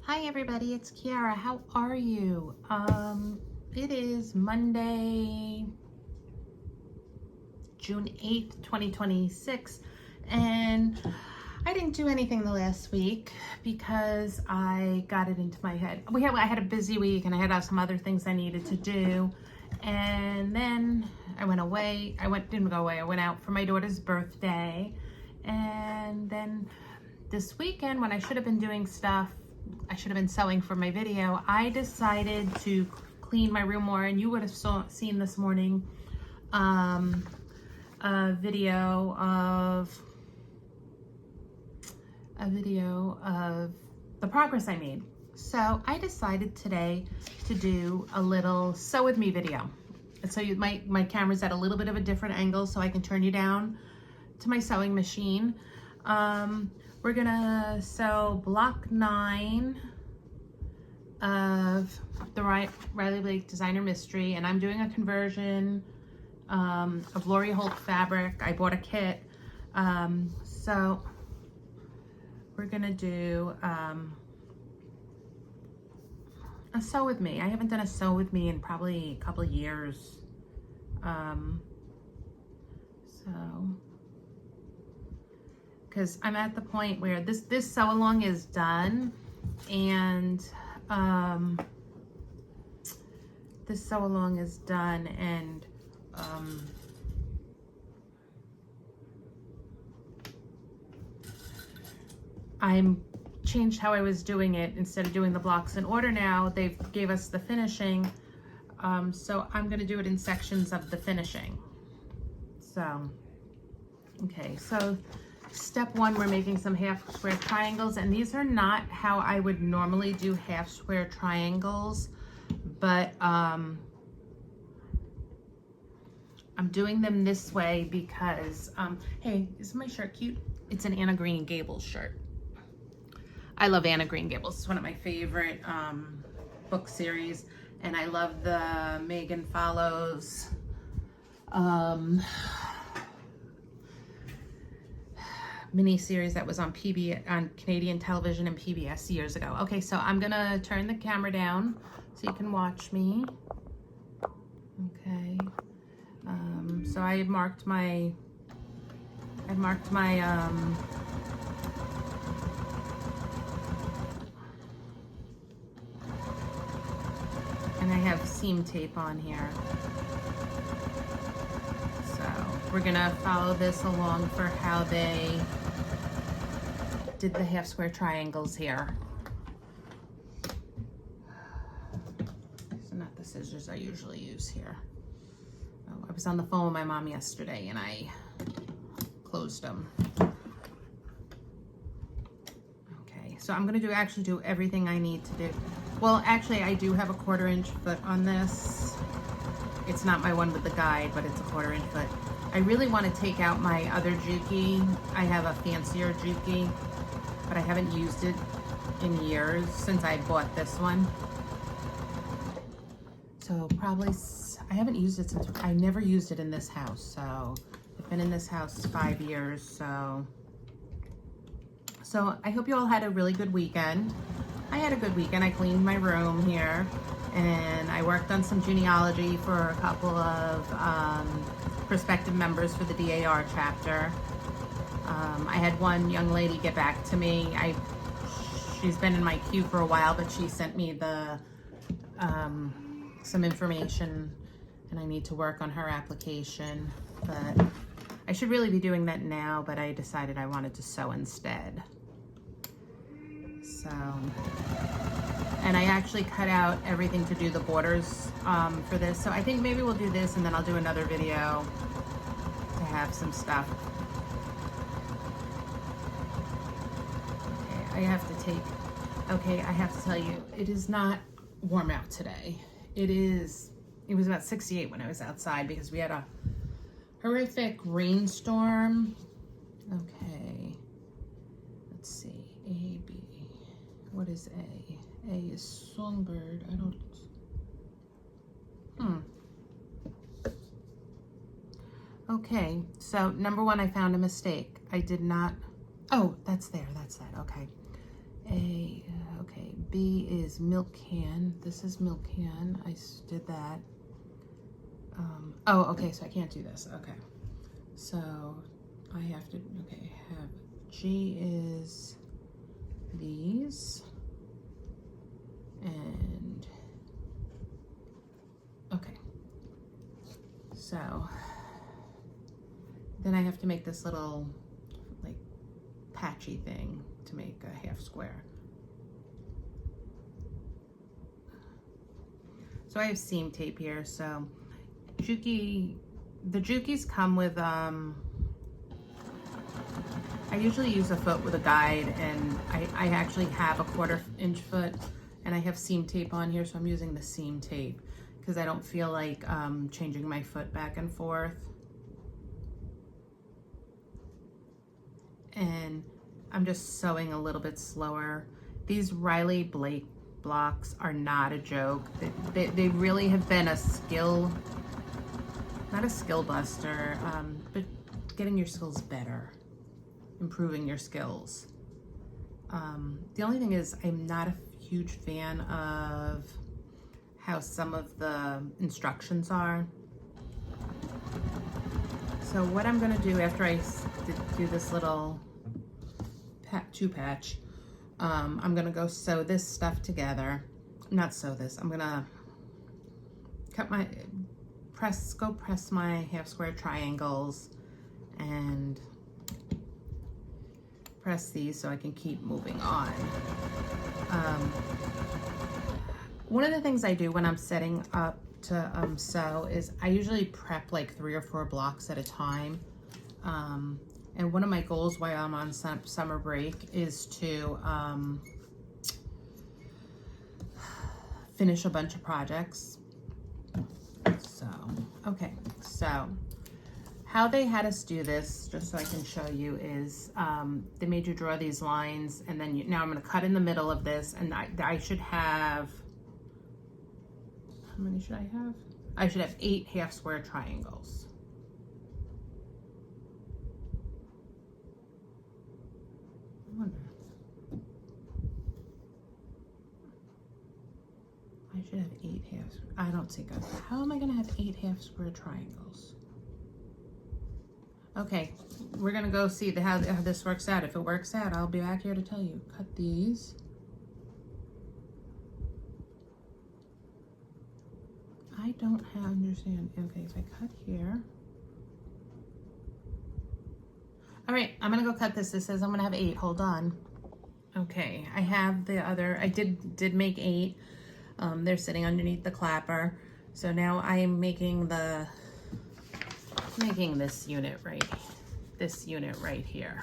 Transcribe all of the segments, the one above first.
Hi everybody, it's Kiara. How are you? It is Monday, June 8th, 2026, and I didn't do anything the last week because I got it into my head. I had a busy week and I had some other things I needed to do, and then I went away. Didn't go away. I went out for my daughter's birthday, and then this weekend when I should have been doing stuff, I should have been sewing for my video, I decided to clean my room more, and you would have seen this morning a video of the progress I made. So I decided today to do a little sew with me video. And so my camera's at a little bit of a different angle so I can turn you down to my sewing machine. We're gonna sew block 9 of the Riley Blake Designer Mystery, and I'm doing a conversion of Lori Holt fabric. I bought a kit. So we're gonna do a sew with me. I haven't done a sew with me in probably a couple of years. Because I'm at the point where this sew along is done, and this sew along is done, and I'm changed how I was doing it. Instead of doing the blocks in order now, they've gave us the finishing, so I'm going to do it in sections of the finishing. So okay, so step 1, we're making some half square triangles, and these are not how I would normally do half square triangles, but I'm doing them this way because, hey, is my shirt cute? It's an Anna Green Gables shirt. I love Anna Green Gables. It's one of my favorite book series, and I love the Megan Follows mini-series that was on Canadian television and PBS years ago. Okay, so I'm gonna turn the camera down so you can watch me. Okay, so I marked my and I have seam tape on here. So we're gonna follow this along for how they did the half square triangles here. These are not the scissors I usually use here. Oh, I was on the phone with my mom yesterday and I closed them. Okay, so I'm gonna actually do everything I need to do. Well, actually I do have a 1/4 inch foot on this. It's not my one with the guide, but it's a 1/4 inch foot. I really want to take out my other Juki. I have a fancier Juki, but I haven't used it in years since I bought this one. So probably, I haven't used it since, I never used it in this house. So I've been in this house 5 years. So I hope you all had a really good weekend. I had a good weekend. I cleaned my room here, and I worked on some genealogy for a couple of prospective members for the DAR chapter. I had one young lady get back to me. She's been in my queue for a while, but she sent me some information, and I need to work on her application. But I should really be doing that now, but I decided I wanted to sew instead. So, and I actually cut out everything to do the borders for this. So I think maybe we'll do this, and then I'll do another video to have some stuff. Okay, I have to tell you, it is not warm out today. It was about 68 when I was outside because we had a horrific rainstorm. Okay, let's see, A, B. What is A? A is songbird. I don't. Okay, so number 1, I found a mistake. I did not. Oh, that's there. That's that. Okay. Okay, B is milk can. This is milk can. I did that. Oh, okay, so I can't do this. Okay. So I have to, okay, have G is these. And, okay. So then I have to make this little, like, patchy thing to make a half square. So I have seam tape here. So the Jukis come with, I usually use a foot with a guide, and I actually have a 1/4 inch foot, and I have seam tape on here, so I'm using the seam tape because I don't feel like changing my foot back and forth. And I'm just sewing a little bit slower. These Riley Blake blocks are not a joke. They really have been a skill, not a skill buster, but getting your skills better, improving your skills. The only thing is I'm not a huge fan of how some of the instructions are. So what I'm gonna do after I do this little two patch, I'm gonna go sew this stuff together. Not sew this, I'm gonna go press my half square triangles and press these so I can keep moving on. One of the things I do when I'm setting up to sew is I usually prep like 3 or 4 blocks at a time. And one of my goals while I'm on summer break is to finish a bunch of projects. So, okay, so how they had us do this, just so I can show you, is they made you draw these lines, and then now I'm going to cut in the middle of this, and I should have, how many should I have? I should have 8 half square triangles. I wonder. I should have 8 half. I don't think how am I going to have 8 half square triangles? Okay, we're gonna go see how this works out. If it works out, I'll be back here to tell you. Cut these. I don't understand. Okay, if I cut here. All right, I'm gonna go cut this. This says I'm gonna have 8, hold on. Okay, I have the other, I did make 8. They're sitting underneath the clapper. So now I am making this unit right here,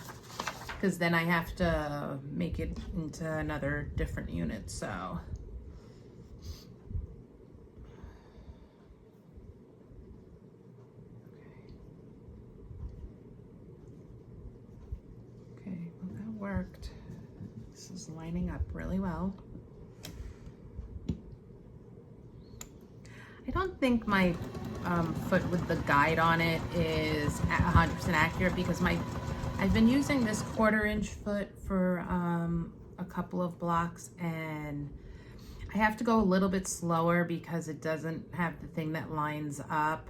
because then I have to make it into another different unit. So okay, well, that worked. This is lining up really well. I don't think my foot with the guide on it is 100% accurate, because I've been using this 1/4 inch foot for a couple of blocks, and I have to go a little bit slower because it doesn't have the thing that lines up.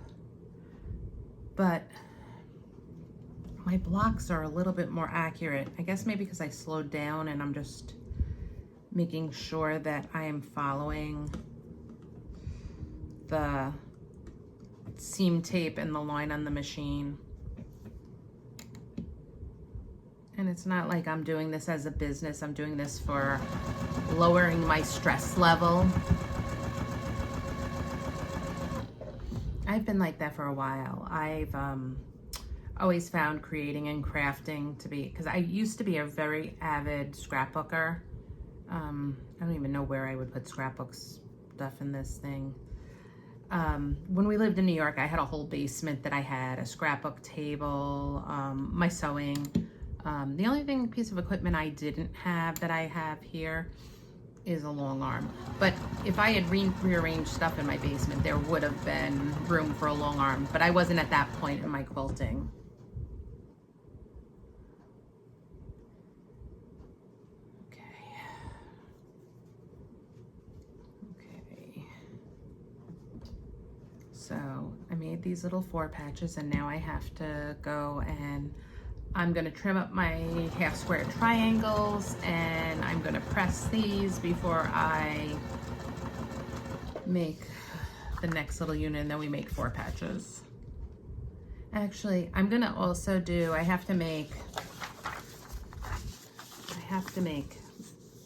But my blocks are a little bit more accurate. I guess maybe because I slowed down and I'm just making sure that I am following the seam tape and the line on the machine. And it's not like I'm doing this as a business. I'm doing this for lowering my stress level. I've been like that for a while. I've always found creating and crafting to be, because I used to be a very avid scrapbooker. I don't even know where I would put scrapbook stuff in this thing. When we lived in New York, I had a whole basement that I had a scrapbook table, my sewing. The only piece of equipment I didn't have that I have here is a long arm. But if I had rearranged stuff in my basement, there would have been room for a long arm. But I wasn't at that point in my quilting. Okay. I made these little 4 patches, and now I have to go and I'm gonna trim up my half square triangles, and I'm gonna press these before I make the next little unit, and then we make 4 patches. Actually, I'm gonna also do, I have to make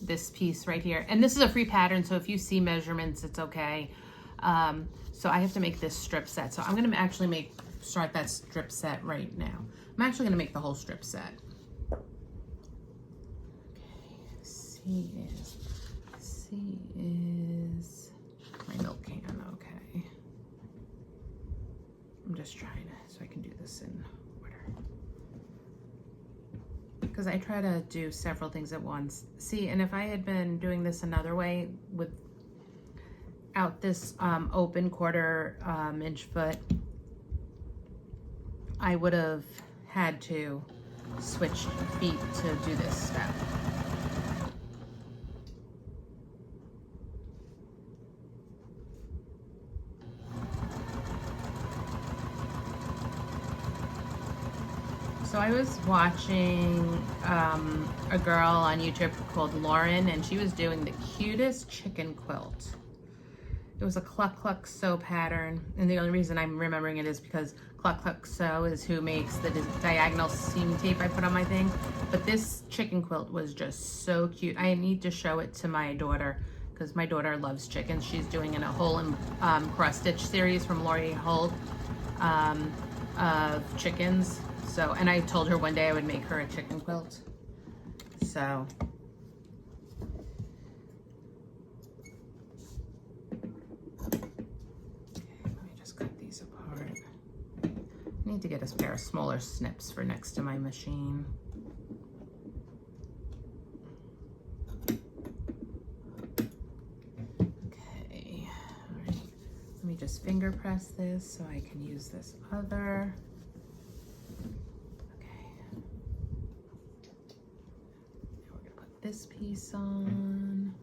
this piece right here. And this is a free pattern, so if you see measurements, it's okay. So I have to make this strip set. So I'm gonna actually start that strip set right now. I'm actually gonna make the whole strip set. Okay, C is my milk can, okay. I'm just trying to, so I can do this in order. Because I try to do several things at once. See, and if I had been doing this another way without this open 1/4 inch foot, I would have had to switch feet to do this step. So I was watching a girl on YouTube called Lauren, and she was doing the cutest chicken quilt. It was a Cluck Cluck Sew pattern, and the only reason I'm remembering it is because Cluck Cluck Sew is who makes the diagonal seam tape I put on my thing. But this chicken quilt was just so cute. I need to show it to my daughter because my daughter loves chickens. She's doing a whole cross stitch series from Lori Holt of chickens. So, and I told her one day I would make her a chicken quilt. So, okay, let me just cut these apart. I need to get a pair of smaller snips for next to my machine. Okay, all right. Let me just finger press this so I can use this other. This piece on.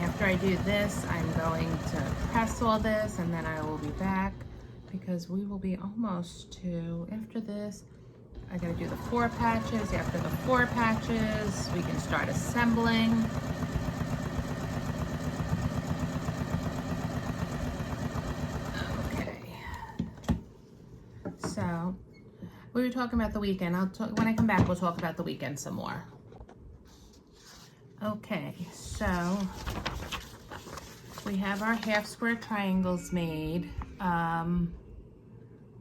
After I do this, I'm going to press all this, and then I will be back because we will be almost to, after this, I gotta do the 4 patches. After the 4 patches, we can start assembling. Okay. So, we were talking about the weekend. When I come back, we'll talk about the weekend some more. Okay, so we have our half square triangles made.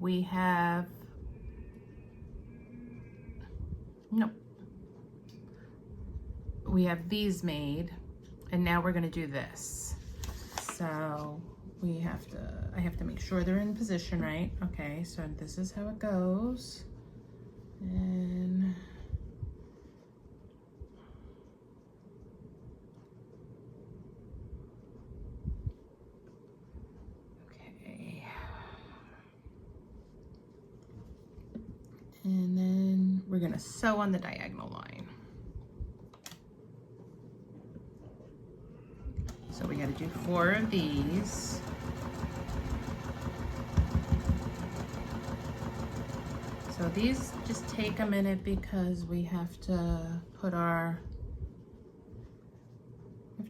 We have, we have these made, and now we're gonna do this. So I have to make sure they're in position right. Okay, so this is how it goes. And and then we're gonna sew on the diagonal line. So we gotta do 4 of these. So these just take a minute because we have to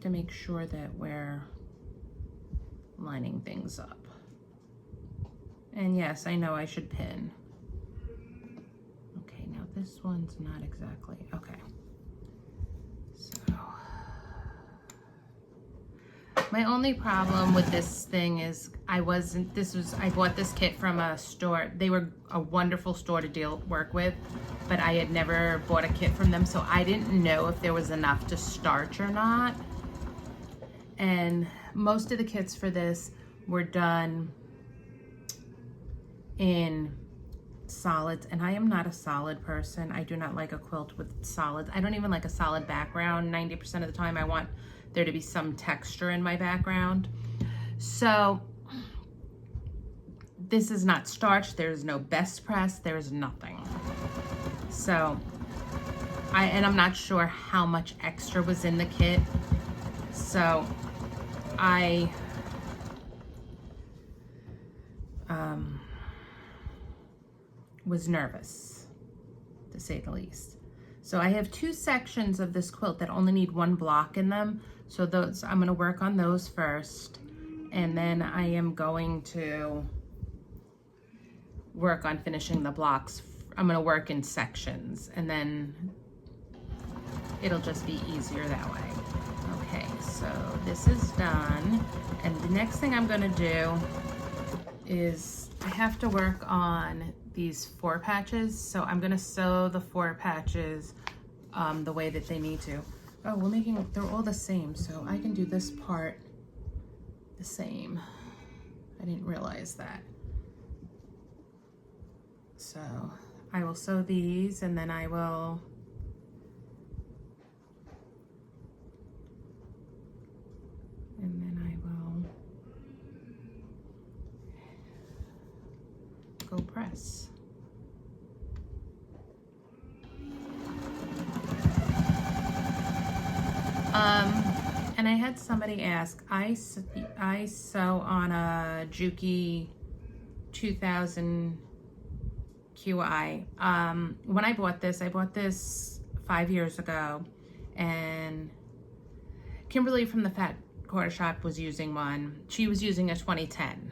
make sure that we're lining things up. And yes, I know I should pin. This one's not exactly, okay. So, my only problem with this thing is I bought this kit from a store. They were a wonderful store to work with, but I had never bought a kit from them, so I didn't know if there was enough to starch or not. And most of the kits for this were done in solids, and I am not a solid person. I do not like a quilt with solids. I don't even like a solid background. 90% of the time I want there to be some texture in my background. So this is not starched. There's no best press. There's nothing. So I'm not sure how much extra was in the kit. So I was nervous, to say the least. So I have 2 sections of this quilt that only need 1 block in them. So those, I'm gonna work on those first. And then I am going to work on finishing the blocks. I'm gonna work in sections, and then it'll just be easier that way. Okay, so this is done. And the next thing I'm gonna do is I have to work on these 4 patches. So I'm gonna sew the 4 patches the way that they need to. Oh, they're all the same, so I can do this part the same. I didn't realize that. So I will sew these, and then I will go press. And I had somebody ask, I sew on a Juki 2000 QI. When I bought this 5 years ago, and Kimberly from the Fat Quarter Shop was using one. She was using a 2010,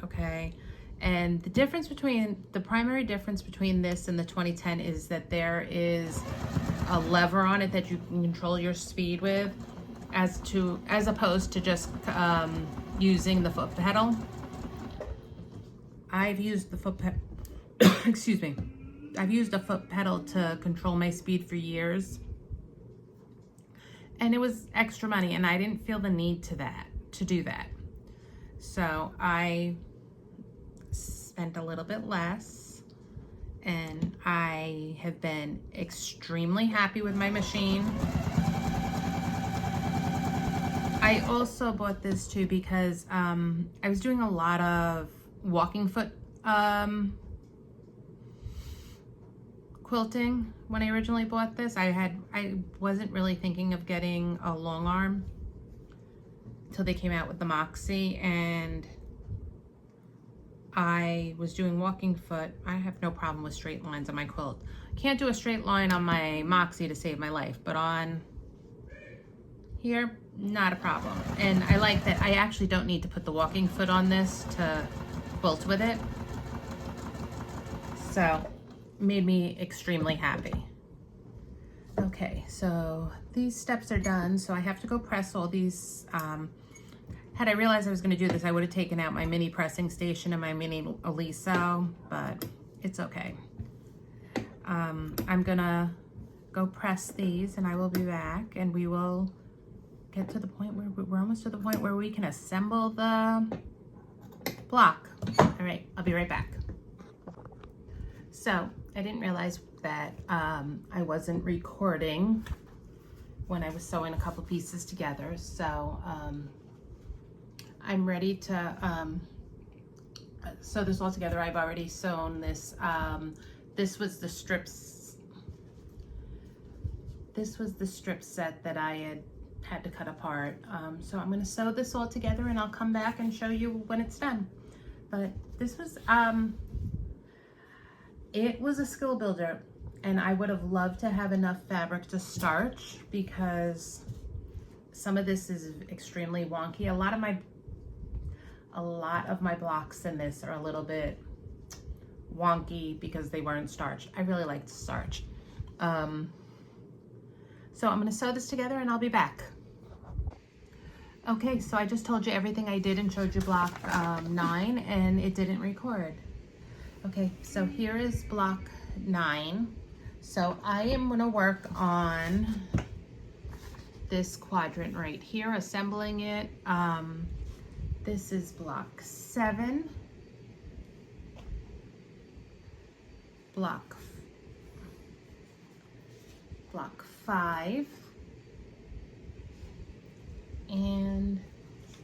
okay? And the primary difference between this and the 2010 is that there is a lever on it that you can control your speed with, as opposed to just using the foot pedal. I've used the foot pedal, excuse me. I've used a foot pedal to control my speed for years. And it was extra money, and I didn't feel the need to do that. So I spent a little bit less, and I have been extremely happy with my machine. I also bought this too because I was doing a lot of walking foot quilting when I originally bought this. I wasn't really thinking of getting a long arm until they came out with the Moxie, and I was doing walking foot. I have no problem with straight lines on my quilt. Can't do a straight line on my Moxie to save my life, but on here, not a problem. And I like that I actually don't need to put the walking foot on this to quilt with it. So, made me extremely happy. Okay, so these steps are done, so I have to go press all these. Had I realized I was going to do this, I would have taken out my mini pressing station and my mini Aliso, but it's okay. I'm gonna go press these, and I will be back, and we will get to the point where we're almost to the point where we can assemble the block. All right, I'll be right back. So I didn't realize that I wasn't recording when I was sewing a couple pieces together. So I'm ready to sew this all together. I've already sewn this. This was the strips. This was the strip set that I had to cut apart. So I'm gonna sew this all together, and I'll come back and show you when it's done. But this was, it was a skill builder, and I would have loved to have enough fabric to starch, because some of this is extremely wonky. A lot of my blocks in this are a little bit wonky because they weren't starched. I really like to starch. So I'm gonna sew this together, and I'll be back. Okay, so I just told you everything I did and showed you block 9, and it didn't record. Okay, so here is block 9. So I am gonna work on this quadrant right here, assembling it. This is block 7, block 5, and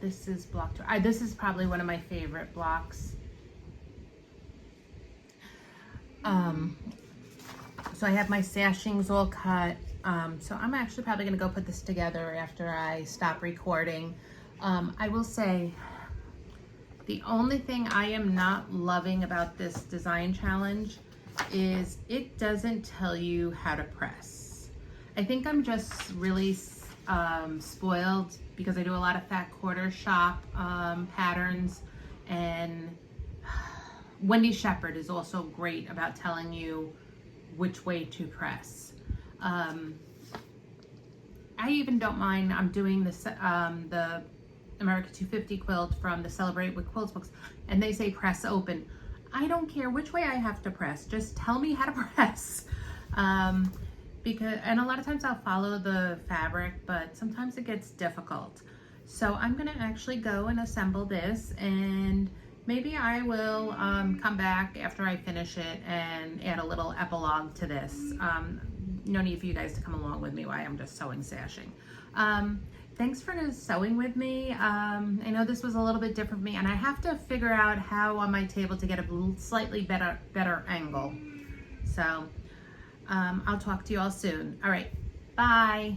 this is block 2. This is probably one of my favorite blocks. So I have my sashings all cut. So I'm actually probably gonna go put this together after I stop recording. I will say, the only thing I am not loving about this design challenge is it doesn't tell you how to press. I think I'm just really spoiled because I do a lot of fat quarter shop patterns, and Wendy Shepherd is also great about telling you which way to press. I even don't mind. I'm doing this the America 250 quilt from the Celebrate with Quilts books, and they say press open. I don't care which way I have to press. Just tell me how to press. And a lot of times I'll follow the fabric, but sometimes it gets difficult. So I'm gonna actually go and assemble this, and maybe I will come back after I finish it and add a little epilogue to this. No need for you guys to come along with me while I'm just sewing sashing. Thanks for sewing with me. I know this was a little bit different for me, and I have to figure out how on my table to get a slightly better angle. So I'll talk to you all soon. All right, bye.